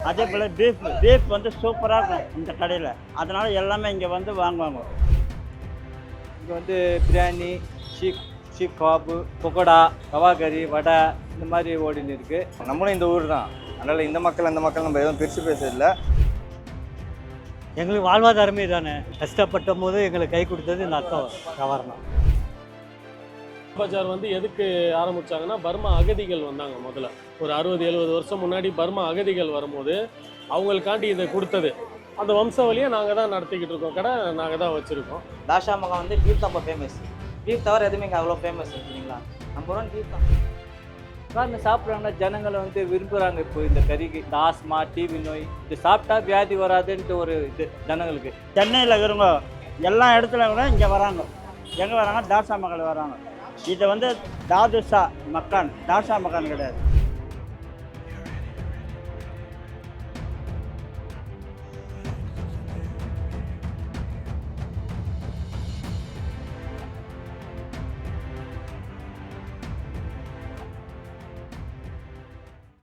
அதே போல் பீஃப் வந்து சூப்பராக இருக்கும் இந்த கடையில். அதனால் எல்லாமே இங்கே வந்து வாங்குவாங்க. இங்கே வந்து பிரியாணி, ஷீப் காபு, பக்கோடா, ரவா கறி, வடை இந்த மாதிரி ஓடின்னு இருக்குது. நம்மளும் இந்த ஊர் தான், அதனால் இந்த மக்கள் அந்த மக்கள் நம்ம எதுவும் பிரித்து பேசுறதில்லை. எங்களுக்கு வாழ்வாதாரமே தானே. கஷ்டப்பட்ட போது எங்களுக்கு கை கொடுத்தது இந்த அர்த்தம் வியாபாரம். பஜார் வந்து எதுக்கு ஆரம்பிச்சாங்கன்னா, பர்மா அகதிகள் வந்தாங்க முதல்ல. ஒரு 60-70 வருஷம் முன்னாடி பர்மா அகதிகள் வரும்போது அவங்களுக்காண்டி இதை கொடுத்தது. அந்த வம்சாவளியை நாங்கள் தான் நடத்திக்கிட்டு இருக்கோம். கடை நாங்கள் தான் வச்சுருக்கோம். தாஷா மகா வந்து பீஃப் தான் ஃபேமஸ். பீஃப் தவிர எதுவுமே இங்கே அவ்வளோ ஃபேமஸ் இல்லைங்களா? நம்பர் 1 பீஃப் தான். உட்கார்ந்து சாப்பிட்றாங்கன்னா ஜனங்களை வந்து விரும்புகிறாங்க. இப்போ இந்த கறிக்கு இந்த ஆஸ்மா, டிவி நோய் இது சாப்பிட்டா வியாதி வராதுன்ட்டு ஒரு இது ஜனங்களுக்கு. சென்னையில் இருக்கிறவங்க எல்லா இடத்துல கூட இங்கே வராங்க. எங்கே வராங்க? தாஷா மகள் வராங்க. இது வந்து தாதுஷா மக்கான், தாஷா மக்கான் கிடையாது.